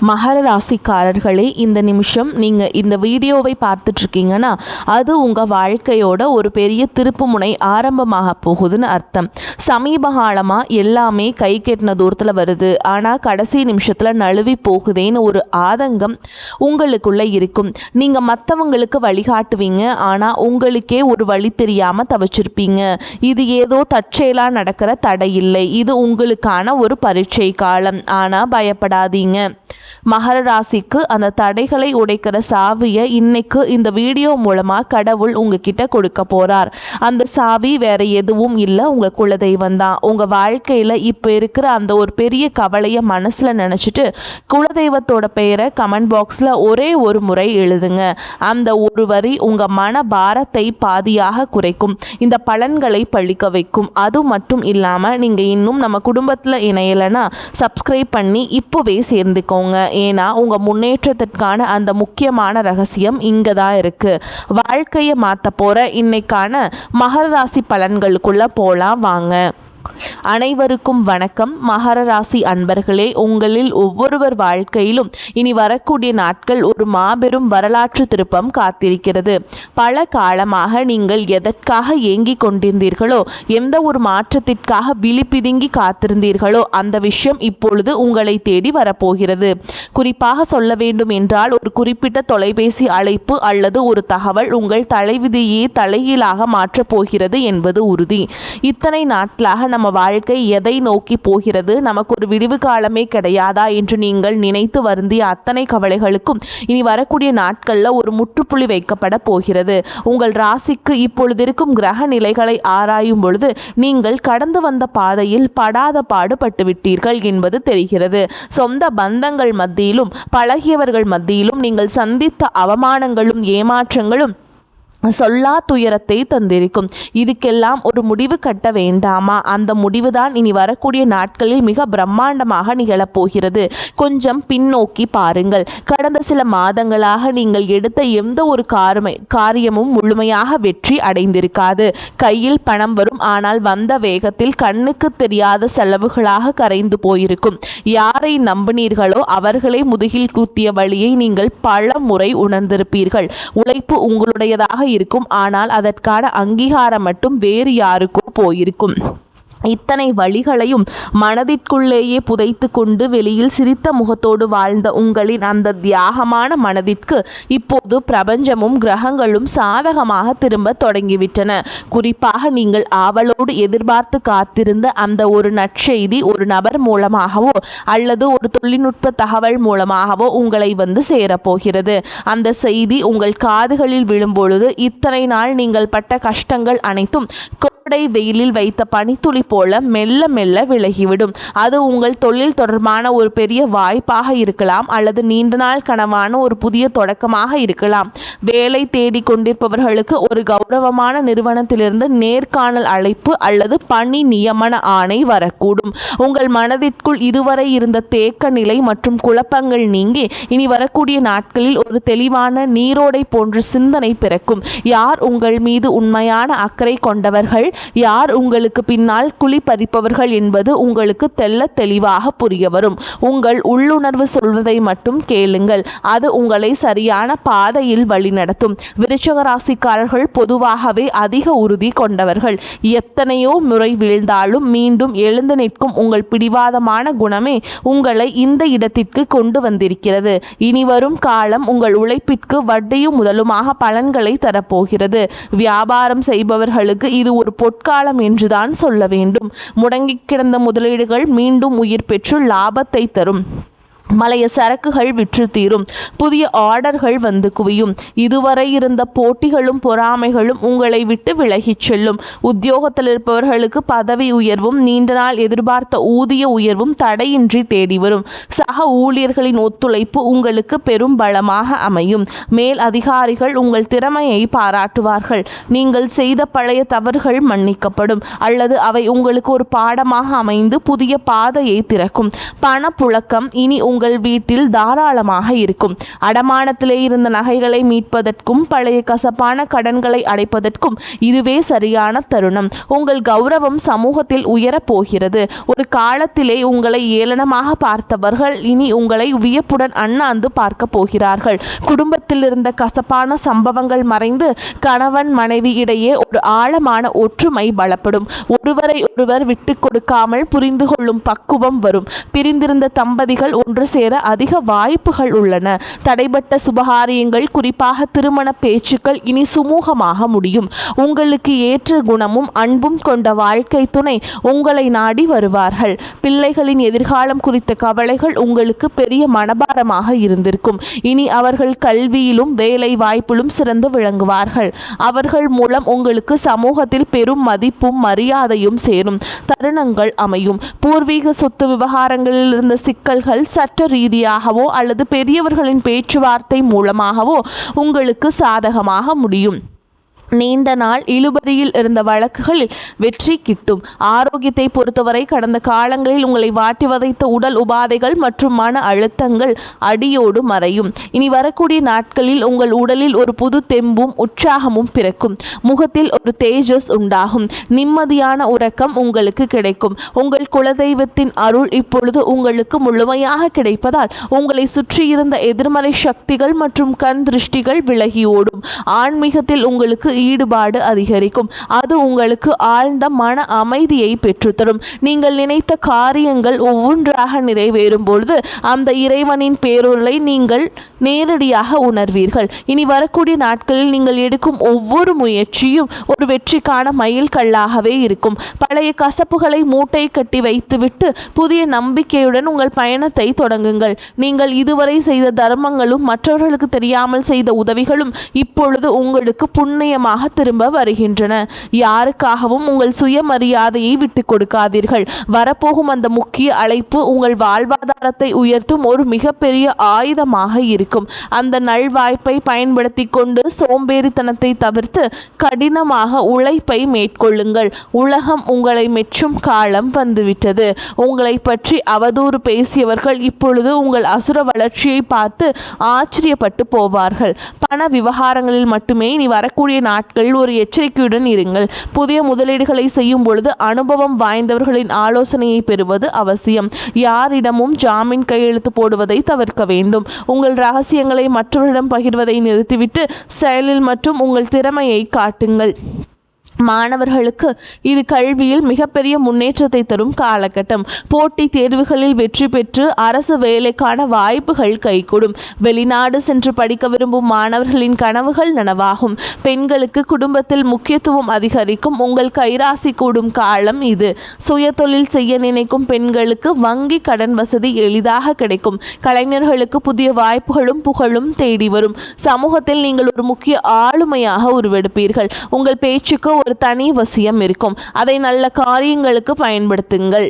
மகர ராசிக்காரர்களே, இந்த நிமிஷம் நீங்கள் இந்த வீடியோவை பார்த்துட்ருக்கீங்கன்னா அது உங்கள் வாழ்க்கையோட ஒரு பெரிய திருப்புமுனை ஆரம்பமாக போகுதுன்னு அர்த்தம். சமீப காலமாக எல்லாமே கை கெட்டின தூரத்தில் வருது, ஆனால் கடைசி நிமிஷத்தில் நழுவி போகுதேன்னு ஒரு ஆதங்கம் உங்களுக்குள்ளே இருக்கும். நீங்கள் மற்றவங்களுக்கு வழிகாட்டுவீங்க, ஆனால் உங்களுக்கே ஒரு வழி தெரியாமல் தவிச்சிருப்பீங்க. இது ஏதோ தற்செயலாக நடக்கிற தடை இல்லை, இது உங்களுக்கான ஒரு பரீட்சை காலம். ஆனால் பயப்படாதீங்க. மகர ராசிக்கு அந்த தடைகளை உடைக்கிற சாவியை இன்னைக்கு இந்த வீடியோ மூலமாக கடவுள் உங்ககிட்ட கொடுக்க போகிறார். அந்த சாவி வேற எதுவும் இல்லை, உங்கள் குலதெய்வம் தான். உங்கள் வாழ்க்கையில் இப்போ இருக்கிற அந்த ஒரு பெரிய கவலையை மனசில் நினச்சிட்டு குலதெய்வத்தோட பெயரை கமெண்ட் பாக்ஸில் ஒரே ஒரு முறை எழுதுங்க. அந்த ஒரு வரி உங்கள் மன பாரத்தை பாதியாக குறைக்கும், இந்த பலன்களை பழிக்க வைக்கும். அது மட்டும் இல்லாமல் நீங்கள் இன்னும் நம்ம குடும்பத்தில் இணையலைன்னா சப்ஸ்கிரைப் பண்ணி இப்போவே சேர்ந்துக்கோங்க. ஏன்னா உங்கள் முன்னேற்றத்திற்கான அந்த முக்கியமான ரகசியம் இங்கே தான் இருக்குது. வாழ்க்கையை மாற்ற போகிற இன்னைக்கான மகர ராசி பலன்களுக்குள்ளே போகலாம் வாங்க. அனைவருக்கும் வணக்கம். மகர ராசி அன்பர்களே, உங்களில் ஒவ்வொருவர் வாழ்க்கையிலும் இனி வரக்கூடிய நாட்கள் ஒரு மாபெரும் வரலாற்று திருப்பம் காத்திருக்கிறது. பல காலமாக நீங்கள் எதற்காக ஏங்கிக் கொண்டிருந்தீர்களோ, எந்த ஒரு மாற்றத்திற்காக விழிப்பிதுங்கி காத்திருந்தீர்களோ, அந்த விஷயம் இப்பொழுது உங்களை தேடி வரப்போகிறது. குறிப்பாக சொல்ல வேண்டும் என்றால், ஒரு குறிப்பிட்ட தொலைபேசி அழைப்பு அல்லது ஒரு தகவல் உங்கள் தலைவிதியை தலைகீழாக மாற்றப் போகிறது என்பது உறுதி. இத்தனை நாட்களாக நம்ம வாழ்க்கை எதை நோக்கி போகிறது, நமக்கு ஒரு விடிவு காலமே கிடையாதா என்று நீங்கள் நினைத்து வருந்திய அத்தனை கவலைகளுக்கும் இனி வரக்கூடிய நாட்களில் ஒரு முற்றுப்புள்ளி வைக்கப்பட போகிறது. உங்கள் ராசிக்கு இப்பொழுது இருக்கும் கிரக நிலைகளை ஆராயும் பொழுது நீங்கள் கடந்து வந்த பாதையில் படாத பாடுபட்டு விட்டீர்கள் என்பது தெரிகிறது. சொந்த பந்தங்கள் மத்தியிலும் பழகியவர்கள் மத்தியிலும் நீங்கள் சந்தித்த அவமானங்களும் ஏமாற்றங்களும் சொல்லா துயரத்தை தந்திருக்கும். இதுக்கெல்லாம் ஒரு முடிவு கட்ட வேண்டாமா? அந்த முடிவுதான் இனி வரக்கூடிய நாட்களில் மிக பிரம்மாண்டமாக நிகழப்போகிறது. கொஞ்சம் பின்னோக்கி பாருங்கள். கடந்த சில மாதங்களாக நீங்கள் எடுத்த எந்த ஒரு காரியமும் முழுமையாக வெற்றி அடைந்திருக்காது. கையில் பணம் வரும், ஆனால் வந்த வேகத்தில் கண்ணுக்கு தெரியாத செலவுகளாக கரைந்து போயிருக்கும். யாரை நம்பினீர்களோ அவர்களை முதுகில் குத்திய வழியை நீங்கள் பல முறை உணர்ந்திருப்பீர்கள். உழைப்பு உங்களுடையதாக இருக்கும், ஆனால் அதற்கான அங்கீகாரம் மட்டும் வேறு யாருக்கோ போயிருக்கும். இத்தனை வழிகளையும் மனதிற்குள்ளேயே புதைத்து கொண்டு வெளியில் சிரித்த முகத்தோடு வாழ்ந்த உங்களின் அந்த தியாகமான மனதிற்கு இப்போது பிரபஞ்சமும் கிரகங்களும் சாதகமாக திரும்ப தொடங்கிவிட்டன. குறிப்பாக நீங்கள் ஆவலோடு எதிர்பார்த்து காத்திருந்த அந்த ஒரு நற்செய்தி ஒரு நபர் மூலமாகவோ அல்லது ஒரு தொழில்நுட்ப தகவல் மூலமாகவோ உங்களை வந்து சேரப்போகிறது. அந்த செய்தி உங்கள் காதுகளில் விழும்பொழுது இத்தனை நாள் நீங்கள் பட்ட கஷ்டங்கள் அனைத்தும் கோடை வெயிலில் வைத்த பனித்துளி போல மெல்ல மெல்ல விலகிவிடும். அது உங்கள் தொழில் தொடர்பான ஒரு பெரிய வாய்ப்பாக இருக்கலாம், அல்லது நீண்ட நாள் கனவான ஒரு புதிய தொடக்கமாக இருக்கலாம். வேலை தேடி கொண்டிருப்பவர்களுக்கு ஒரு கௌரவமான நிறுவனத்திலிருந்து நேர்காணல் அழைப்பு அல்லது பணி நியமன ஆணை வரக்கூடும். உங்கள் மனதிற்குள் இதுவரை இருந்த தேக்க நிலை மற்றும் குழப்பங்கள் நீங்கி இனி வரக்கூடிய நாட்களில் ஒரு தெளிவான நீரோடை போன்ற சிந்தனை பிறக்கும். யார் உங்கள் மீது உண்மையான அக்கறை கொண்டவர்கள், யார் உங்களுக்கு பின்னால் குழி பறிப்பவர்கள் என்பது உங்களுக்கு தெல்ல தெளிவாக புரிய வரும். உங்கள் உள்ளுணர்வு சொல்வதை மட்டும் கேளுங்கள், அது உங்களை சரியான பாதையில் வழிநடத்தும். விருச்சிக ராசிக்காரர்கள் பொதுவாகவே அதிக உறுதி கொண்டவர்கள். எத்தனையோ முறை வீழ்ந்தாலும் மீண்டும் எழுந்து நிற்கும் உங்கள் பிடிவாதமான குணமே உங்களை இந்த இடத்திற்கு கொண்டு வந்திருக்கிறது. இனி வரும் காலம் உங்கள் உழைப்பிற்கு வட்டியும் முதலுமாக பலன்களை தரப்போகிறது. வியாபாரம் செய்பவர்களுக்கு இது ஒரு பொற்காலம் என்றுதான் சொல்ல வேண்டும். முடங்கி கிடந்த முதலீடுகள் மீண்டும் உயிர் பெற்று லாபத்தை தரும். மலைய சரக்குகள் விற்று தீரும். புதிய ஆர்டர்கள் வந்து குவியும். இதுவரை இருந்த போட்டிகளும் பொறாமைகளும் உங்களை விட்டு விலகிச் செல்லும். உத்தியோகத்தில் இருப்பவர்களுக்கு பதவி உயர்வும் நீண்ட நாள் எதிர்பார்த்த ஊதிய உயர்வும் தடையின்றி தேடி வரும். சக ஊழியர்களின் ஒத்துழைப்பு உங்களுக்கு பெரும் பலமாக அமையும். மேல் அதிகாரிகள் உங்கள் திறமையை பாராட்டுவார்கள். நீங்கள் செய்த பழைய தவறுகள் மன்னிக்கப்படும், அல்லது அவை உங்களுக்கு ஒரு பாடமாக அமைந்து புதிய பாதையை திறக்கும். பணப்புழக்கம் இனி உங்கள் வீட்டில் தாராளமாக இருக்கும். அடமானத்திலே இருந்த நகைகளை மீட்பதற்கும் பழைய கசப்பான கடன்களை அடைப்பதற்கும் இதுவே சரியான தருணம். உங்கள் கௌரவம் சமூகத்தில் உயரப் போகிறது. ஒரு காலத்திலே உங்களை ஏளனமாக பார்த்தவர்கள் இனி உங்களை வியப்புடன் அண்ணாந்து பார்க்க போகிறார்கள். குடும்பத்தில் இருந்த கசப்பான சம்பவங்கள் மறைந்து கணவன் மனைவி இடையே ஒரு ஆழமான ஒற்றுமை பலப்படும். ஒருவரை ஒருவர் விட்டு கொடுக்காமல் புரிந்து கொள்ளும் பக்குவம் வரும். பிரிந்திருந்த தம்பதிகள் ஒன்று சேர அதிக வாய்ப்புகள் உள்ளன. தடைபட்ட சுபகாரியங்கள், குறிப்பாக திருமண பேச்சுக்கள் இனி சுமூகமாக முடியும். உங்களுக்கு ஏற்ற குணமும் அன்பும் கொண்ட வாழ்க்கை துணை உங்களை நாடி வருவார்கள். பிள்ளைகளின் எதிர்காலம் குறித்த கவலைகள் உங்களுக்கு பெரிய மனபாரமாக இருந்திருக்கும். இனி அவர்கள் கல்வியிலும் வேலை வாய்ப்பிலும் சிறந்து விளங்குவார்கள். அவர்கள் மூலம் உங்களுக்கு சமூகத்தில் பெரும் மதிப்பும் மரியாதையும் சேரும் தருணங்கள் அமையும். பூர்வீக சொத்து விவகாரங்களில் இருந்த சிக்கல்கள் சட்ட ரீதியாகவோ அல்லது பெரியவர்களின் பேச்சுவார்த்தை மூலமாகவோ உங்களுக்கு சாதகமாக முடியும். நீண்ட நாள் இழுபறியில் இருந்த வழக்குகளில் வெற்றி கிட்டும். ஆரோக்கியத்தை பொறுத்தவரை கடந்த காலங்களில் உங்களை வாட்டி வதைத்த உடல் உபாதைகள் மற்றும் மன அழுத்தங்கள் அடியோடு மறையும். இனி வரக்கூடிய நாட்களில் உங்கள் உடலில் ஒரு புது தெம்பும் உற்சாகமும் பிறக்கும். முகத்தில் ஒரு தேஜஸ் உண்டாகும். நிம்மதியான உறக்கம் உங்களுக்கு கிடைக்கும். உங்கள் குலதெய்வத்தின் அருள் இப்பொழுது உங்களுக்கு முழுமையாக கிடைப்பதால் உங்களை சுற்றியிருந்த எதிர்மறை சக்திகள் மற்றும் கண் திருஷ்டிகள் விலகி ஓடும். ஆன்மீகத்தில் உங்களுக்கு ஈடுபாடு அதிகரிக்கும். அது உங்களுக்கு ஆழ்ந்த மன அமைதியை பெற்றுத்தரும். நீங்கள் நினைத்த காரியங்கள் ஒவ்வொன்றாக நிறைவேறும் பொழுது அந்த இறைவனின் பேரொருளை நீங்கள் நேரடியாக உணர்வீர்கள். இனி வரக்கூடிய நாட்களில் நீங்கள் எடுக்கும் ஒவ்வொரு முயற்சியும் ஒரு வெற்றிக்கான மைல் கல்லாகவே இருக்கும். பழைய கசப்புகளை மூட்டை கட்டி வைத்துவிட்டு புதிய நம்பிக்கையுடன் உங்கள் பயணத்தை தொடங்குங்கள். நீங்கள் இதுவரை செய்த தர்மங்களும் மற்றவர்களுக்கு தெரியாமல் செய்த உதவிகளும் இப்பொழுது உங்களுக்கு புண்ணியமாக திரும்ப வருகின்றன. யாருக்காகவும் உங்கள் சுயமரியாதையை விட்டு கொடுக்காதீர்கள். வரப்போகும் அந்த முக்கிய அழைப்பு உங்கள் வாழ்வாதாரத்தை உயர்த்தும் ஒரு மிகப்பெரிய ஆயுதமாக இருக்கும். அந்த நல்வாய்ப்பை பயன்படுத்தி கொண்டு சோம்பேறித்தனத்தை தவிர்த்து கடினமாக உழைப்பை மேற்கொள்ளுங்கள். உலகம் உங்களை மெச்சும் காலம் வந்துவிட்டது. உங்களை பற்றி அவதூறு பேசியவர்கள் இப்பொழுது உங்கள் அசுர வளர்ச்சியை பார்த்து ஆச்சரியப்பட்டு போவார்கள். பண விவகாரங்களில் மட்டுமே இனி வரக்கூடிய நாட்களில் ஒரு எச்சரிக்கையுடன் இருங்கள். புதிய முதலீடுகளை செய்யும் பொழுது அனுபவம் வாய்ந்தவர்களின் ஆலோசனையை பெறுவது அவசியம். யாரிடமும் ஜாமீன் கையெழுத்து போடுவதை தவிர்க்க வேண்டும். உங்கள் ரகசியங்களை மற்றவரிடம் பகிர்வதை நிறுத்திவிட்டு செயலில் மற்றும் உங்கள் திறமையை காட்டுங்கள். மாணவர்களுக்கு இது கல்வியில் மிகப்பெரிய முன்னேற்றத்தை தரும் காலகட்டம். போட்டி தேர்வுகளில் வெற்றி பெற்று அரசு வேலைக்கான வாய்ப்புகள் கைகூடும். வெளிநாடு சென்று படிக்க விரும்பும் மாணவர்களின் கனவுகள் நனவாகும். பெண்களுக்கு குடும்பத்தில் முக்கியத்துவம் அதிகரிக்கும். உங்கள் கைராசி கூடும் காலம் இது. சுய தொழில் செய்ய நினைக்கும் பெண்களுக்கு வங்கி கடன் வசதி எளிதாக கிடைக்கும். கலைஞர்களுக்கு புதிய வாய்ப்புகளும் புகழும் தேடி வரும். சமூகத்தில் நீங்கள் ஒரு முக்கிய ஆளுமையாக உருவெடுப்பீர்கள். உங்கள் பேச்சுக்கு ஒரு தனி வசியம் இருக்கும். அதை நல்ல காரியங்களுக்கு பயன்படுத்துங்கள்.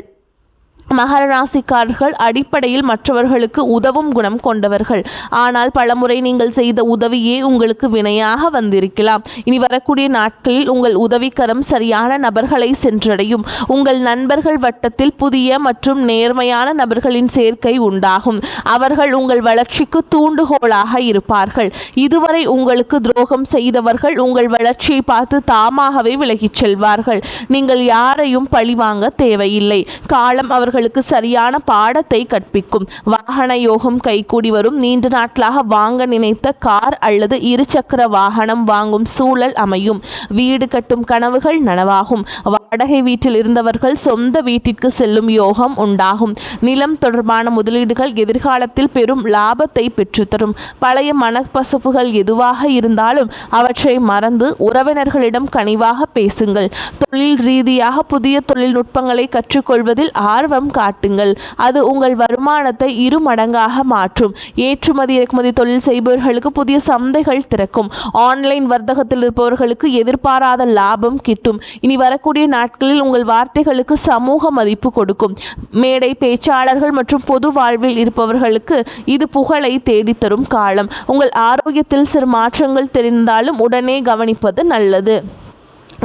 மகர ராசிக்காரர்கள் அடிப்படையில் மற்றவர்களுக்கு உதவும் குணம் கொண்டவர்கள். ஆனால் பலமுறை நீங்கள் செய்த உதவியே உங்களுக்கு வினையாக வந்திருக்கலாம். இனி வரக்கூடிய நாட்களில் உங்கள் உதவிக்கரம் சரியான நபர்களை சென்றடையும். உங்கள் நண்பர்கள் வட்டத்தில் புதிய மற்றும் நேர்மையான நபர்களின் சேர்க்கை உண்டாகும். அவர்கள் உங்கள் வளர்ச்சிக்கு தூண்டுகோலாக இருப்பார்கள். இதுவரை உங்களுக்கு துரோகம் செய்தவர்கள் உங்கள் வளர்ச்சியை பார்த்து தாமாகவே விலகிச் செல்வார்கள். நீங்கள் யாரையும் பழிவாங்க தேவையில்லை. காலம் அவர்கள் சரியான பாடத்தை கற்பிக்கும். வாகன யோகம் கைகூடி வரும். நீண்ட நாட்களாக வாங்க நினைத்த கார் அல்லது இருசக்கர வாகனம் வாங்கும் சூழல் அமையும். வீடு கட்டும் கனவுகள் நனவாகும். வாடகை வீட்டில் இருந்தவர்கள் சொந்த வீட்டிற்கு செல்லும் யோகம் உண்டாகும். நிலம் தொடர்பான முதலீடுகள் எதிர்காலத்தில் பெரும் லாபத்தை பெற்றுத்தரும். பழைய மனப்பசப்புகள் எதுவாக இருந்தாலும் அவற்றை மறந்து உறவினர்களிடம் கனிவாக பேசுங்கள். தொழில் ரீதியாக புதிய தொழில்நுட்பங்களை கற்றுக்கொள்வதில் ஆர்வம் காட்டுங்கள். அது உங்கள் வருமானத்தை 2 மடங்காக மாற்றும். ஏற்றுமதி இறக்குமதி தொழில் செய்பவர்களுக்கு புதிய சந்தைகள் திறக்கும். ஆன்லைன் வர்த்தகத்தில் இருப்பவர்களுக்கு எதிர்பாராத லாபம் கிட்டும். இனி வரக்கூடிய நாட்களில் உங்கள் வார்த்தைகளுக்கு சமூக மதிப்பு கொடுக்கும். மேடை பேச்சாளர்கள் மற்றும் பொது வாழ்வில் இருப்பவர்களுக்கு இது புகழை தேடித்தரும் காலம். உங்கள் ஆரோக்கியத்தில் சிறு மாற்றங்கள் தெரிந்தாலும் உடனே கவனிப்பது நல்லது.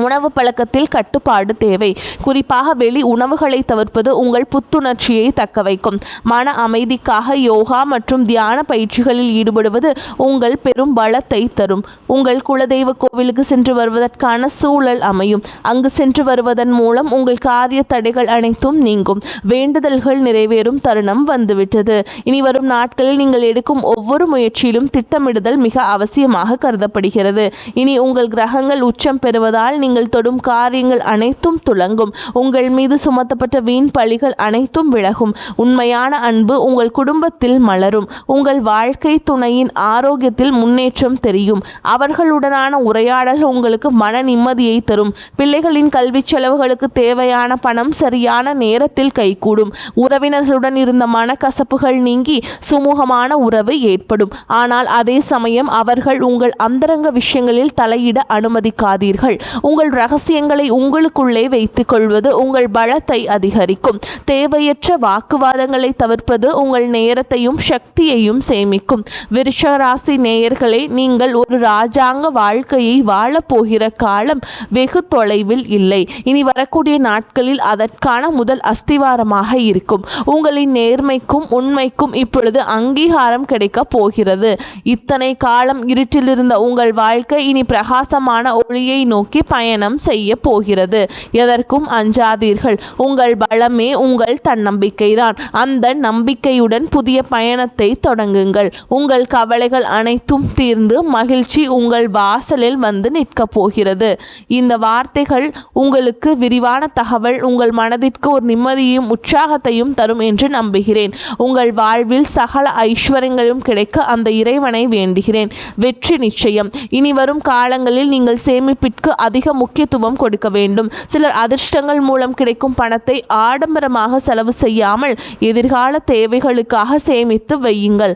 உணவு பழக்கத்தில் கட்டுப்பாடு தேவை. குறிப்பாக வெளி உணவுகளை தவிர்ப்பது உங்கள் புத்துணர்ச்சியை தக்க வைக்கும். மன அமைதிக்காக யோகா மற்றும் தியான பயிற்சிகளில் ஈடுபடுவது உங்கள் பெரும் பலத்தை தரும். உங்கள் குலதெய்வ கோவிலுக்கு சென்று வருவதற்கான சூழல் அமையும். அங்கு சென்று வருவதன் மூலம் உங்கள் காரிய தடைகள் அனைத்தும் நீங்கும். வேண்டுதல்கள் நிறைவேறும் தருணம் வந்துவிட்டது. இனி வரும் நாட்களில் நீங்கள் எடுக்கும் ஒவ்வொரு முயற்சியிலும் திட்டமிடுதல் மிக அவசியமாக கருதப்படுகிறது. இனி உங்கள் கிரகங்கள் உச்சம் பெறுவதால் நீங்கள் தொடும் காரியங்கள் அனைத்தும் துலங்கும். உங்கள் மீது சுமத்தப்பட்ட வீண் பழிகள் அனைத்தும் விலகும். உண்மையான அன்பு உங்கள் குடும்பத்தில் மலரும். உங்கள் வாழ்க்கை துணையின் ஆரோக்கியத்தில் முன்னேற்றம் தெரியும். அவர்களுடனான உரையாடல் உங்களுக்கு மன நிம்மதியை தரும். பிள்ளைகளின் கல்வி செலவுகளுக்கு தேவையான பணம் சரியான நேரத்தில் கைகூடும். உறவினர்களுடன் இருந்த மனக்கசப்புகள் நீங்கி சுமூகமான உறவு ஏற்படும். ஆனால் அதே சமயம் அவர்கள் உங்கள் அந்தரங்க விஷயங்களில் தலையிட அனுமதிக்காதீர்கள். உங்கள் ரகசியங்களை உங்களுக்குள்ளே வைத்துக் கொள்வது உங்கள் பலத்தை அதிகரிக்கும். தேவையற்ற வாக்குவாதங்களை தவிர்ப்பது உங்கள் நேரத்தையும் சக்தியையும் சேமிக்கும். விருச்சிக ராசி நேயர்களே, நீங்கள் ஒரு ராஜாங்க வாழ்க்கையை வாழப்போகிற காலம் வெகு தொலைவில் இல்லை. இனி வரக்கூடிய நாட்களில் அதற்கான முதல் அஸ்திவாரமாக இருக்கும். உங்களின் நேர்மைக்கும் உண்மைக்கும் இப்பொழுது அங்கீகாரம் கிடைக்கப் போகிறது. இத்தனை காலம் இருட்டில் இருந்த உங்கள் வாழ்க்கை இனி பிரகாசமான ஒளியை நோக்கி பயணம் செய்ய போகிறது. எதற்கும் அஞ்சாதீர்கள். உங்கள் பலமே உங்கள் தன்னம்பிக்கைதான். அந்த நம்பிக்கையுடன் புதிய பயணத்தை தொடங்குங்கள். உங்கள் கவலைகள் அனைத்தும் தீர்ந்து மகிழ்ச்சி உங்கள் வாசலில் வந்து நிற்கப் போகிறது. இந்த வார்த்தைகள் உங்களுக்கு விரிவான தகவல் உங்கள் மனதிற்கு ஒரு நிம்மதியையும் உற்சாகத்தையும் தரும் என்று நம்புகிறேன். உங்கள் வாழ்வில் சகல ஐஸ்வர்யங்களும் கிடைக்க அந்த இறைவனை வேண்டுகிறேன். வெற்றி நிச்சயம். இனி வரும் காலங்களில் நீங்கள் சேமிப்பிற்கு அதிக முக்கியத்துவம் கொடுக்க வேண்டும். சிலர் அதிர்ஷ்டங்கள் மூலம் கிடைக்கும் பணத்தை ஆடம்பரமாக செலவு செய்யாமல் எதிர்கால தேவைகளுக்காக சேமித்து வையுங்கள்.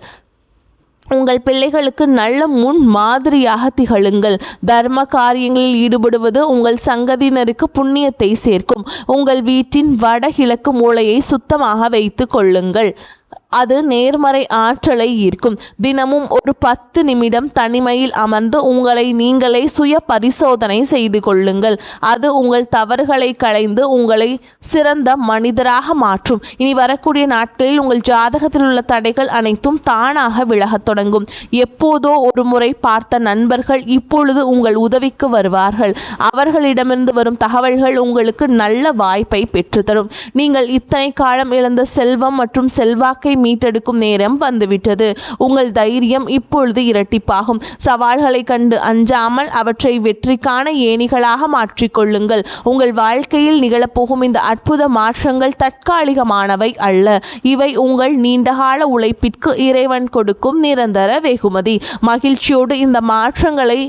உங்கள் பிள்ளைகளுக்கு நல்ல முன் மாதிரியாக திகழுங்கள். தர்ம காரியங்களில் ஈடுபடுவது உங்கள் சங்கதியினருக்கு புண்ணியத்தை சேர்க்கும். உங்கள் வீட்டின் வடகிழக்கு மூலையை சுத்தமாக வைத்து கொள்ளுங்கள். அது நேர்மறை ஆற்றலை ஈர்க்கும். தினமும் ஒரு 10 நிமிடம் தனிமையில் அமர்ந்து உங்களை நீங்களே சுய பரிசோதனை செய்து கொள்ளுங்கள். அது உங்கள் தவறுகளை களைந்து உங்களை சிறந்த மனிதராக மாற்றும். இனி வரக்கூடிய நாட்களில் உங்கள் ஜாதகத்தில் உள்ள தடைகள் அனைத்தும் தானாக விலகத் தொடங்கும். எப்போதோ ஒரு முறை பார்த்த நண்பர்கள் இப்பொழுது உங்கள் உதவிக்கு வருவார்கள். அவர்களிடமிருந்து வரும் தகவல்கள் உங்களுக்கு நல்ல வாய்ப்பை பெற்றுத்தரும். நீங்கள் இத்தனை காலம் இழந்த செல்வம் மற்றும் செல்வாக்கை மீட்டெடுக்கும் நேரம் வந்துவிட்டது. உங்கள் தைரியம் இப்பொழுது இரட்டிப்பாகும். சவால்களை கண்டு அஞ்சாமல் அவற்றை வெற்றிக்கான ஏணிகளாக மாற்றிக்கொள்ளுங்கள். உங்கள் வாழ்க்கையில் நிகழப்போகும் இந்த அற்புத மாற்றங்கள் தற்காலிகமானவை அல்ல. இவை உங்கள் நீண்டகால உழைப்பிற்கு இறைவன் கொடுக்கும் நிரந்தர வெகுமதி. மகிழ்ச்சியோடு இந்த மாற்றங்களை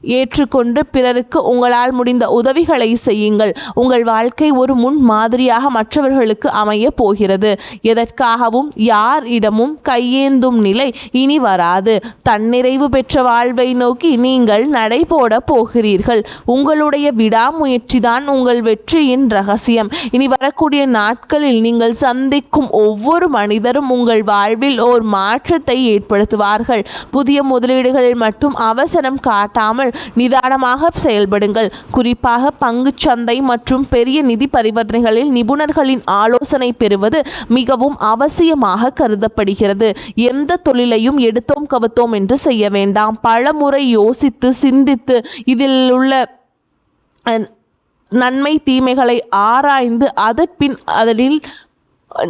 ஏற்றுக்கொண்டு பிறருக்கு உங்களால் முடிந்த உதவிகளை செய்யுங்கள். உங்கள் வாழ்க்கை ஒரு முன் மாதிரியாக மற்றவர்களுக்கு அமைய போகிறது. எதற்காகவும் யாரிடமும் கையேந்தும் நிலை இனி வராது. தன்னிறைவு பெற்ற வாழ்வை நோக்கி நீங்கள் நடைபோட போகிறீர்கள். உங்களுடைய விடாமுயற்சிதான் உங்கள் வெற்றியின் ரகசியம். இனி வரக்கூடிய நாட்களில் நீங்கள் சந்திக்கும் ஒவ்வொரு மனிதரும் உங்கள் வாழ்வில் ஓர் மாற்றத்தை ஏற்படுத்துவார்கள். புதிய முதலீடுகளில் மட்டும் அவசரம் காட்டாமல் நிதானமாக செயல்படுங்கள். குறிப்பாக பங்குச் சந்தை மற்றும் பெரிய நிதி பரிவர்த்தனைகளில் நிபுணர்களின் ஆலோசனை பெறுவது மிகவும் அவசியமாக கருதப்படுகிறது. எந்த தொழிலையும் எடுத்தோம் கவுத்தோம் என்று செய்ய வேண்டாம். பலமுறை யோசித்து சிந்தித்து இதில் உள்ள நன்மை தீமைகளை ஆராய்ந்து அதன்பின் அதில்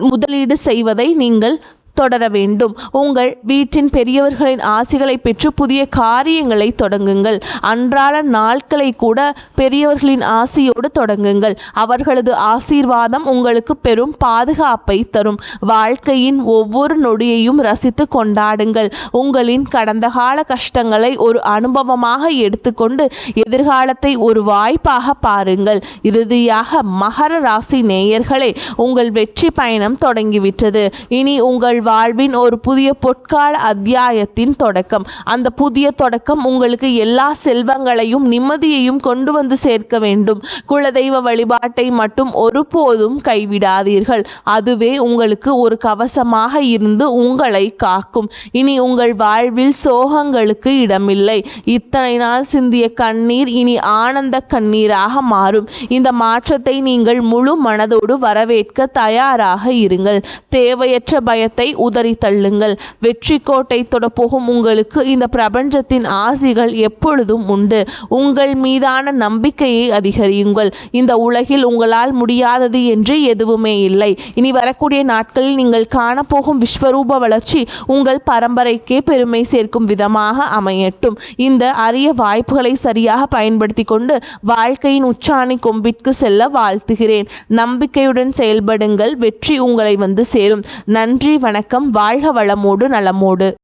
முதலீடு செய்வதை நீங்கள் தொடர வேண்டும். உங்கள் வீட்டின் பெரியவர்களின் ஆசிகளை பெற்று புதிய காரியங்களை தொடங்குங்கள். அன்றாட நாட்களை கூட பெரியவர்களின் ஆசியோடு தொடங்குங்கள். அவர்களது ஆசீர்வாதம் உங்களுக்கு பெரும் பாதுகாப்பை தரும். வாழ்க்கையின் ஒவ்வொரு நொடியையும் ரசித்து கொண்டாடுங்கள். உங்களின் கடந்த கால கஷ்டங்களை ஒரு அனுபவமாக எடுத்துக்கொண்டு எதிர்காலத்தை ஒரு வாய்ப்பாக பாருங்கள். இறுதியாக மகர ராசி நேயர்களே, உங்கள் வெற்றி பயணம் தொடங்கிவிட்டது. இனி உங்கள் வாழ்வின் ஒரு புதிய பொற்கால அத்தியாயத்தின் தொடக்கம். அந்த புதிய தொடக்கம் உங்களுக்கு எல்லா செல்வங்களையும் நிம்மதியையும் கொண்டு வந்து சேர்க்க வேண்டும். குலதெய்வ வழிபாட்டை மட்டும் ஒருபோதும் கைவிடாதீர்கள். அதுவே உங்களுக்கு ஒரு கவசமாக இருந்து உங்களை காக்கும். இனி உங்கள் வாழ்வில் சோகங்களுக்கு இடமில்லை. இத்தனை நாள் சிந்திய கண்ணீர் இனி ஆனந்த கண்ணீராக மாறும். இந்த மாற்றத்தை நீங்கள் முழு மனதோடு வரவேற்க தயாராக இருங்கள். தேவையற்ற பயத்தை உதறி தள்ளுங்கள். வெற்றி கோட்டை தொடப்போகும் உங்களுக்கு இந்த பிரபஞ்சத்தின் ஆசிகள் எப்பொழுதும் உண்டு. உங்கள் மீதான நம்பிக்கையை அதிகரியுங்கள். இந்த உலகில் உங்களால் முடியாதது என்று எதுவுமே இல்லை. இனி வரக்கூடிய நாட்களில் நீங்கள் காணப்போகும் விஸ்வரூப வளர்ச்சி உங்கள் பரம்பரைக்கே பெருமை சேர்க்கும் விதமாக அமையட்டும். இந்த அரிய வாய்ப்புகளை சரியாக பயன்படுத்தி கொண்டு வாழ்க்கையின் உச்சாணி கொம்பிற்கு செல்ல வாழ்த்துகிறேன். நம்பிக்கையுடன் செயல்படுங்கள். வெற்றி உங்களை வந்து சேரும். நன்றி, வணக்கம். வாழ்க வளமோடு நலமோடு.